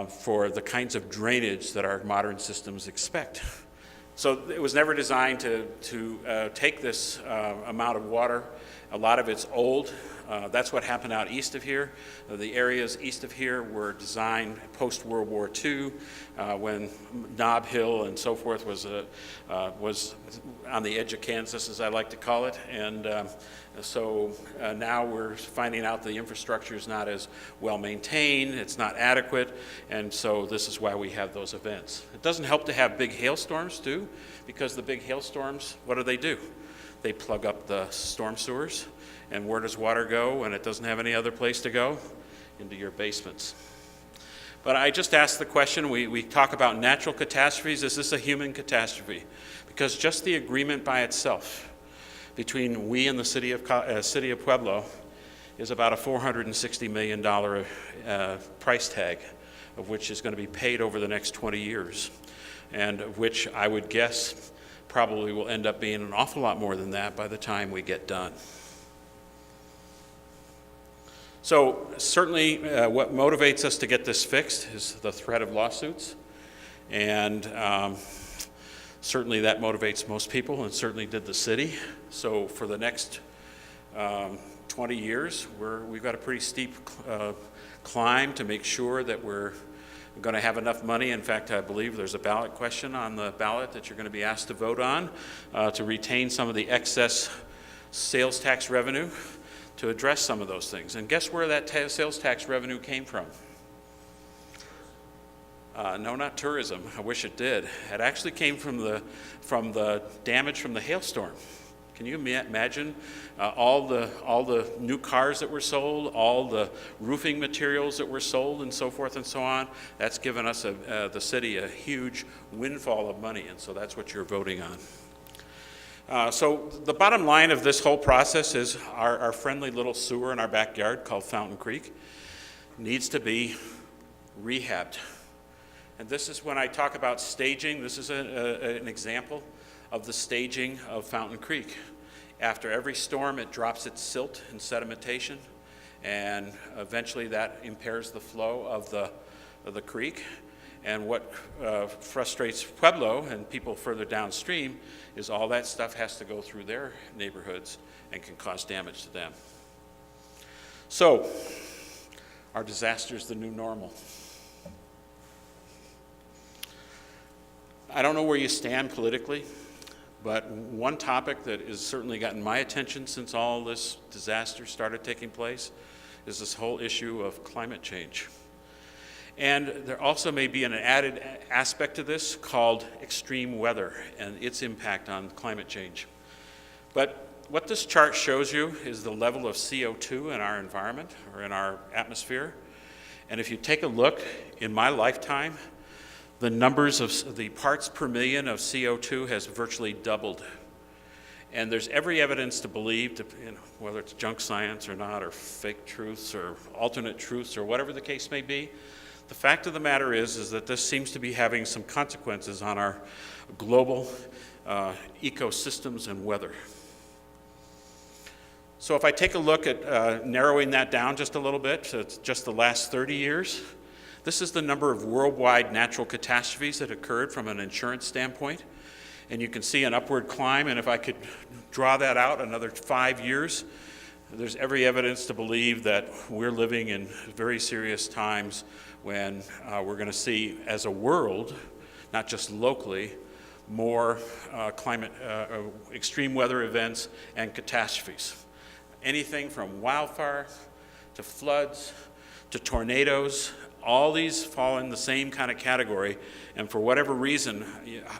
for the kinds of drainage that our modern systems expect. So it was never designed to take this amount of water. A lot of it's old. That's what happened out east of here. The areas east of here were designed post-World War II when Nob Hill and so forth was on the edge of Kansas, as I like to call it. And so now we're finding out the infrastructure is not as well maintained, it's not adequate, and so this is why we have those events. It doesn't help to have big hailstorms too, because the big hailstorms, what do? They plug up the storm sewers, and where does water go when it doesn't have any other place to go? Into your basements. But I just asked the question, we talk about natural catastrophes, is this a human catastrophe? Because just the agreement by itself between we and the city of Pueblo is about a $460 million price tag, of which is going to be paid over the next 20 years, and of which I would guess probably will end up being an awful lot more than that by the time we get done. So certainly what motivates us to get this fixed is the threat of lawsuits, and certainly that motivates most people, and certainly did the city. So for the next 20 years, we've got a pretty steep climb to make sure that we're going to have enough money. In fact, I believe there's a ballot question on the ballot that you're going to be asked to vote on to retain some of the excess sales tax revenue to address some of those things. And guess where that sales tax revenue came from? No, not tourism. I wish it did. It actually came from the damage from the hailstorm. Can you imagine all the new cars that were sold, all the roofing materials that were sold, and so forth and so on? That's given us, the city, a huge windfall of money, and so that's what you're voting on. So the bottom line of this whole process is our friendly little sewer in our backyard called Fountain Creek needs to be rehabbed. And this is when I talk about staging, this is an example of the staging of Fountain Creek. After every storm, it drops its silt and sedimentation, and eventually that impairs the flow of the creek. And what frustrates Pueblo and people further downstream is all that stuff has to go through their neighborhoods and can cause damage to them. So, are disasters the new normal? I don't know where you stand politically, but one topic that has certainly gotten my attention since all this disaster started taking place is this whole issue of climate change. And there also may be an added aspect to this called extreme weather and its impact on climate change. But what this chart shows you is the level of CO2 in our environment or in our atmosphere. And if you take a look, in my lifetime, the numbers of the parts per million of CO2 has virtually doubled. And there's every evidence to believe, whether it's junk science or not, or fake truths or alternate truths or whatever the case may be, the fact of the matter is that this seems to be having some consequences on our global ecosystems and weather. So if I take a look at narrowing that down just a little bit to just the last 30 years, this is the number of worldwide natural catastrophes that occurred from an insurance standpoint. And you can see an upward climb, and if I could draw that out another 5 years, there's every evidence to believe that we're living in very serious times when we're going to see, as a world, not just locally, more extreme weather events and catastrophes. Anything from wildfire to floods to tornadoes, All these fall in the same kind of category, and for whatever reason,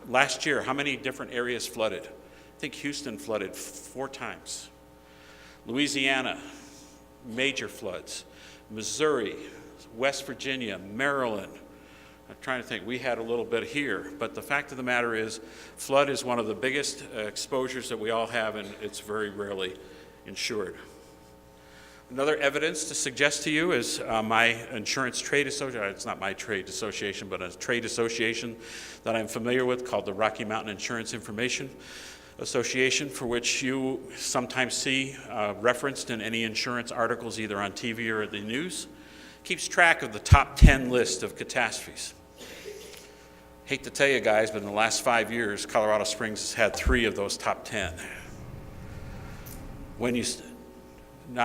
last year, how many different areas flooded? I think Houston flooded 4 times. Louisiana, major floods. Missouri, West Virginia, Maryland. I'm trying to think, we had a little bit here, but the fact of the matter is, flood is one of the biggest exposures that we all have, and it's very rarely insured. Another evidence to suggest to you is my insurance trade association. It's not my trade association, but a trade association that I'm familiar with called the Rocky Mountain Insurance Information Association, for which you sometimes see referenced in any insurance articles either on TV or the news. Keeps track of the top 10 list of catastrophes. Hate to tell you guys, but in the last 5 years, Colorado Springs has had 3 of those top 10.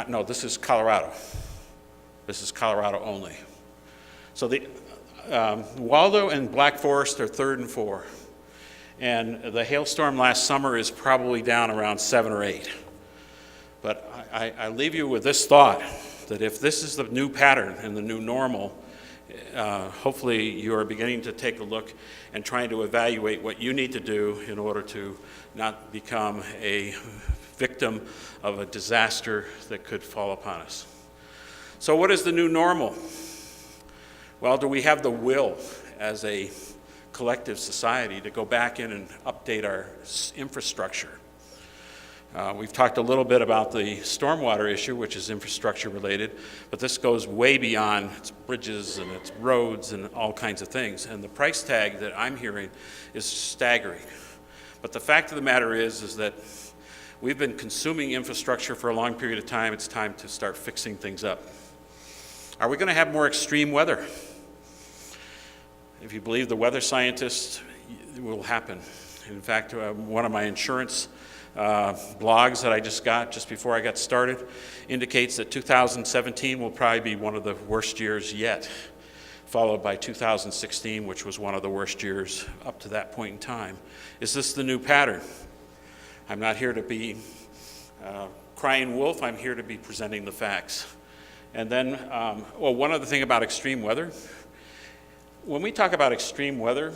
No, this is Colorado. This is Colorado only. So the Waldo and Black Forest are 3rd and 4. And the hailstorm last summer is probably down around 7 or 8. But I leave you with this thought, that if this is the new pattern and the new normal, hopefully you are beginning to take a look and trying to evaluate what you need to do in order to not become a victim of a disaster that could fall upon us. So what is the new normal? Well, do we have the will as a collective society to go back in and update our infrastructure? We've talked a little bit about the stormwater issue, which is infrastructure related, but this goes way beyond its bridges and its roads and all kinds of things. And the price tag that I'm hearing is staggering. But the fact of the matter is that we've been consuming infrastructure for a long period of time. It's time to start fixing things up. Are we going to have more extreme weather? If you believe the weather scientists, it will happen. In fact, one of my insurance blogs that I just got just before I got started indicates that 2017 will probably be one of the worst years yet, followed by 2016, which was one of the worst years up to that point in time. Is this the new pattern? I'm not here to be crying wolf. I'm here to be presenting the facts. And then, one other thing about extreme weather. When we talk about extreme weather,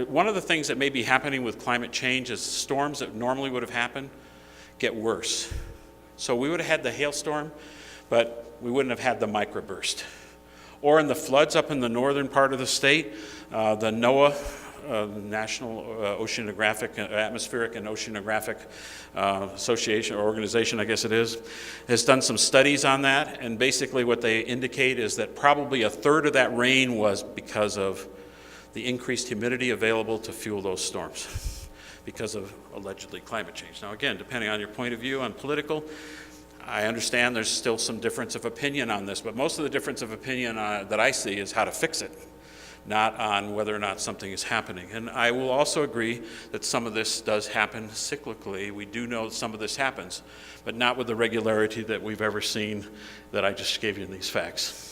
one of the things that may be happening with climate change is storms that normally would have happened get worse. So we would have had the hailstorm, but we wouldn't have had the microburst. Or in the floods up in the northern part of the state, the NOAA, National Atmospheric and Oceanographic Association or organization, I guess it is, has done some studies on that, and basically what they indicate is that probably 1/3 of that rain was because of the increased humidity available to fuel those storms because of allegedly climate change. Now again, depending on your point of view on political, I understand there's still some difference of opinion on this, but most of the difference of opinion that I see is how to fix it, not on whether or not something is happening. And I will also agree that some of this does happen cyclically. We do know that some of this happens, but not with the regularity that we've ever seen that I just gave you in these facts.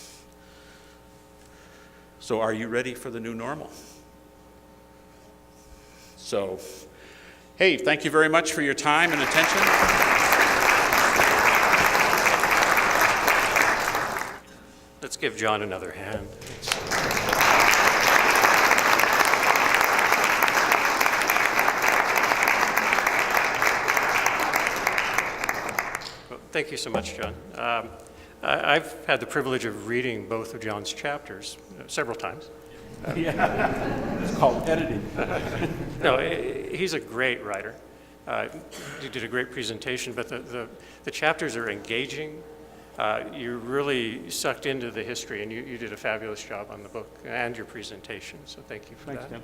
So are you ready for the new normal? So, hey, thank you very much for your time and attention. Let's give John another hand. Well, thank you so much, John. I've had the privilege of reading both of John's chapters several times. Yeah, it's called editing. No, he's a great writer. You did a great presentation, but the chapters are engaging. You're really sucked into the history, and you did a fabulous job on the book and your presentation, so thank you for Thanks, that.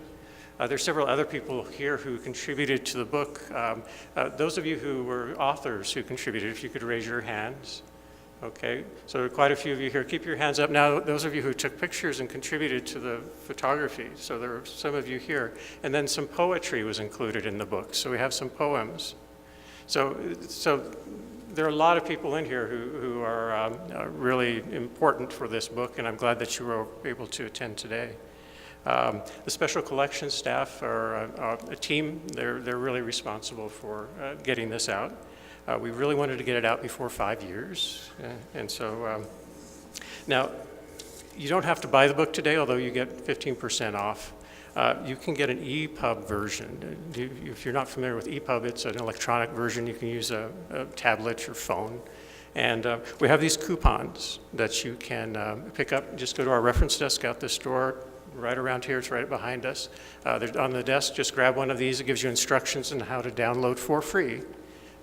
Tim. There's several other people here who contributed to the book. Those of you who were authors who contributed, if you could raise your hands. Okay, so there are quite a few of you here. Keep your hands up. Now, those of you who took pictures and contributed to the photography, so there are some of you here. And then some poetry was included in the book, so we have some poems. So there are a lot of people in here who are really important for this book, and I'm glad that you were able to attend today. The Special Collections staff are a team. They're really responsible for getting this out. We really wanted to get it out before 5 years, and so now You don't have to buy the book today, although you get 15% off. You can get an EPUB version. If you're not familiar with EPUB, it's an electronic version. You can use a tablet or phone. And we have these coupons that you can pick up. Just go to our reference desk out this door, right around here. It's right behind us. They're on the desk. Just grab one of these. It gives you instructions on how to download for free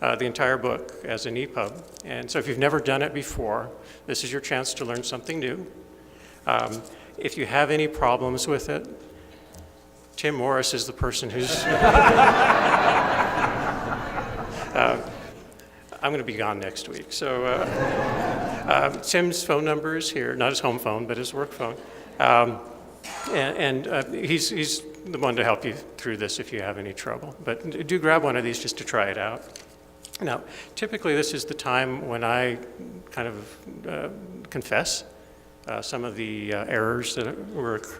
the entire book as an EPUB. And so if you've never done it before, this is your chance to learn something new. If you have any problems with it, Tim Morris is the person who's... I'm going to be gone next week. So Tim's phone number is here, not his home phone, but his work phone. He's the one to help you through this if you have any trouble. But do grab one of these just to try it out. Now, typically this is the time when I kind of confess some of the errors that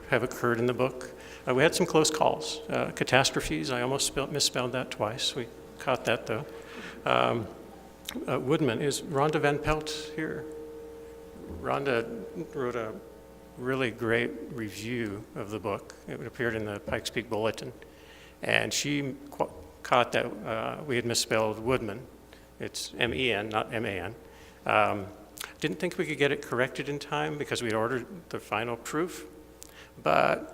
have occurred in the book. We had some close calls, catastrophes. I almost misspelled that twice. We caught that though. Woodman, is Rhonda Van Pelt here? Rhonda wrote a really great review of the book. It appeared in the Pikes Peak Bulletin. And she caught that we had misspelled Woodman. It's M-E-N, not M-A-N. Didn't think we could get it corrected in time because we'd ordered the final proof. But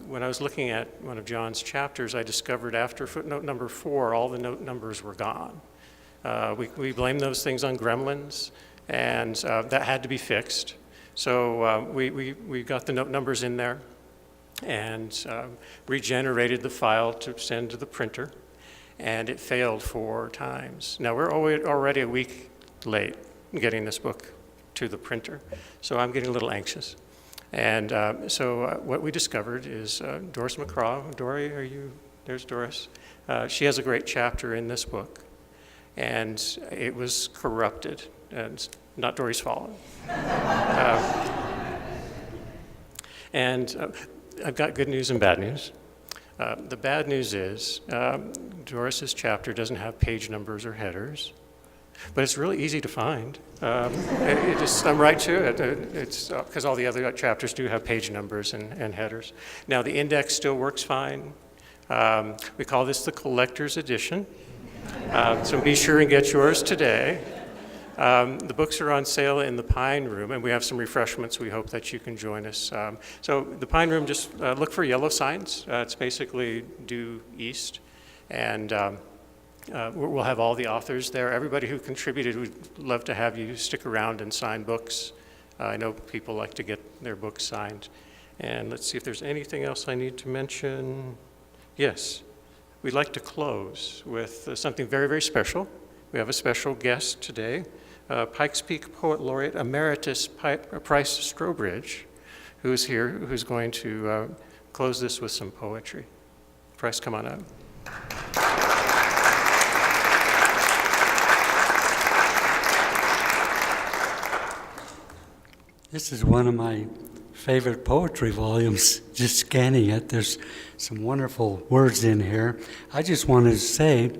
when I was looking at one of John's chapters, I discovered after footnote number 4, all the note numbers were gone. We blamed those things on gremlins, and that had to be fixed. So we got the note numbers in there and regenerated the file to send to the printer, and it failed 4 times. Now we're already a week late getting this book to the printer, so I'm getting a little anxious. And so what we discovered is Doris McCraw. Dory, are you? There's Doris. She has a great chapter in this book, and it was corrupted, and it's not Dory's fault. I've got good news and bad news. The bad news is Doris's chapter doesn't have page numbers or headers, but it's really easy to find. I'm right to it. It's because all the other chapters do have page numbers and headers. Now the index still works fine. We call this the collector's edition. So be sure and get yours today. The books are on sale in the Pine Room, and we have some refreshments. We hope that you can join us. So the Pine Room, just look for yellow signs. It's basically due east, and we'll have all the authors there. Everybody who contributed, we'd love to have you stick around and sign books. I know people like to get their books signed. And let's see if there's anything else I need to mention. Yes, we'd like to close with something very, very special. We have a special guest today, Pikes Peak Poet Laureate Emeritus Price Strobridge, who is here, who's going to close this with some poetry. Price, come on up. This is one of my favorite poetry volumes, just scanning it. There's some wonderful words in here. I just wanted to say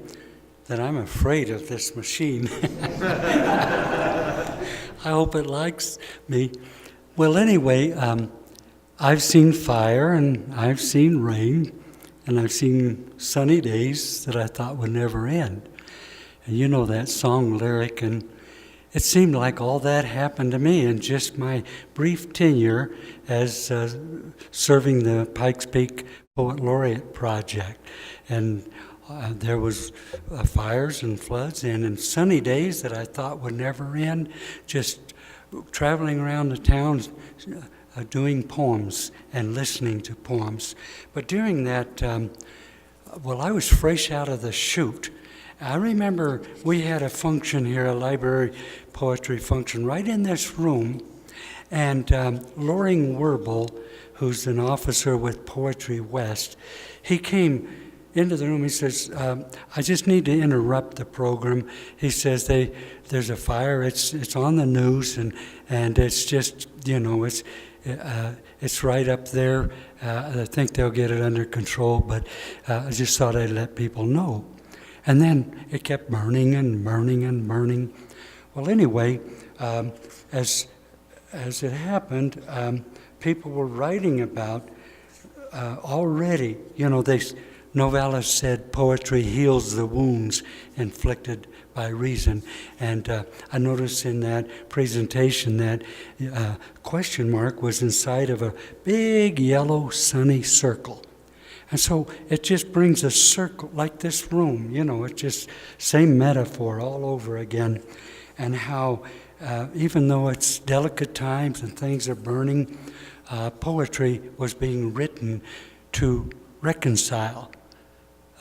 that I'm afraid of this machine. I hope it likes me. Well, anyway, I've seen fire, and I've seen rain, and I've seen sunny days that I thought would never end. And you know that song lyric, and it seemed like all that happened to me in just my brief tenure as serving the Pikes Peak Poet Laureate Project. And there was fires and floods, and in sunny days that I thought would never end, just traveling around the towns doing poems and listening to poems. But during that, I was fresh out of the chute. I remember we had a function here, a library poetry function, right in this room, and Loring Werble, who's an officer with Poetry West, he came into the room. He says, I just need to interrupt the program. He says, there's a fire, it's on the news, and it's just, it's right up there. I think they'll get it under control, but I just thought I'd let people know. And then it kept burning and burning and burning. Well, anyway, as as it happened, people were writing about already, Novalis said poetry heals the wounds inflicted by reason. And I noticed in that presentation that question mark was inside of a big yellow sunny circle. And so it just brings a circle, like this room, it's just same metaphor all over again. And how even though it's delicate times and things are burning, poetry was being written to reconcile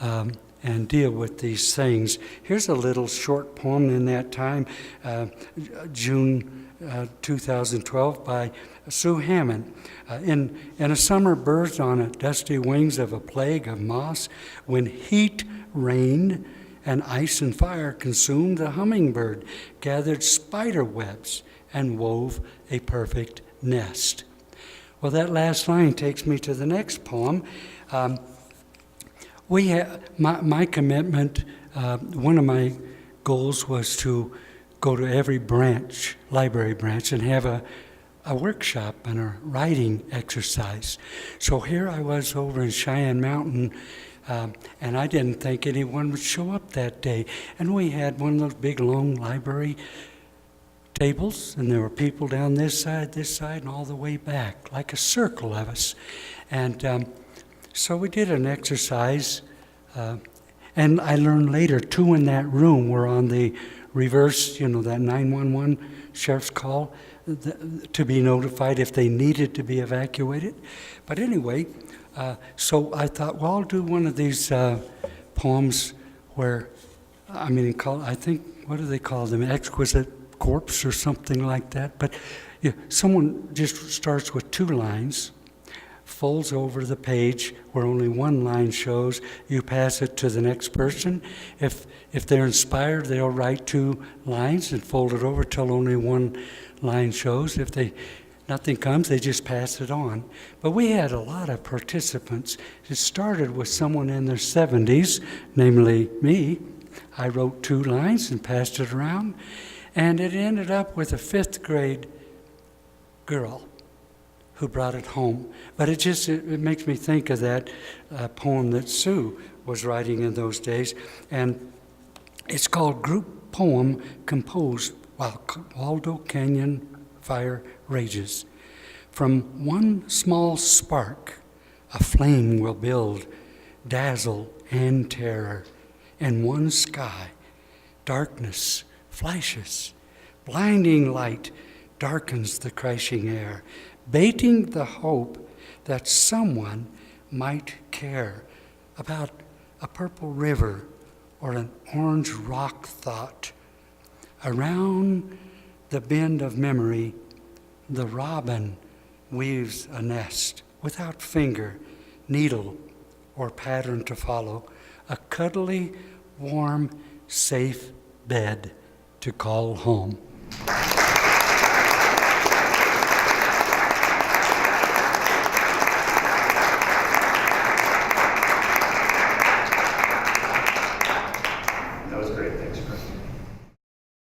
and deal with these things. Here's a little short poem in that time, June 2012, by Sue Hammond. In a summer birthed on a dusty wings of a plague of moss, when heat reigned and ice and fire consumed, the hummingbird gathered spider webs and wove a perfect nest. Well, that last line takes me to the next poem. My commitment, one of my goals was to go to every library branch, and have a workshop and a writing exercise. So here I was over in Cheyenne Mountain, and I didn't think anyone would show up that day. And we had one of those big, long library tables, and there were people down this side, and all the way back, like a circle of us. And so we did an exercise, and I learned later, 2 in that room were on the reverse, that 911 sheriff's call, to be notified if they needed to be evacuated. But anyway, so I thought, well, I'll do one of these poems where, I think, what do they call them? Exquisite corpse or something like that. But someone just starts with 2 lines, folds over the page where only 1 line shows. You pass it to the next person. If they're inspired, they'll write 2 lines and fold it over till only 1 line shows. If nothing comes, they just pass it on. But we had a lot of participants. It started with someone in their 70s, namely me. I wrote 2 lines and passed it around, and it ended up with a 5th grade girl who brought it home. But it makes me think of that poem that Sue was writing in those days, and it's called Group Poem Composed While Waldo Canyon Fire Rages. From one small spark, a flame will build, dazzle and terror. In one sky, darkness flashes, blinding light darkens the crashing air, baiting the hope that someone might care about a purple river or an orange rock thought. Around the bend of memory, the robin weaves a nest without finger, needle, or pattern to follow, a cuddly, warm, safe bed to call home.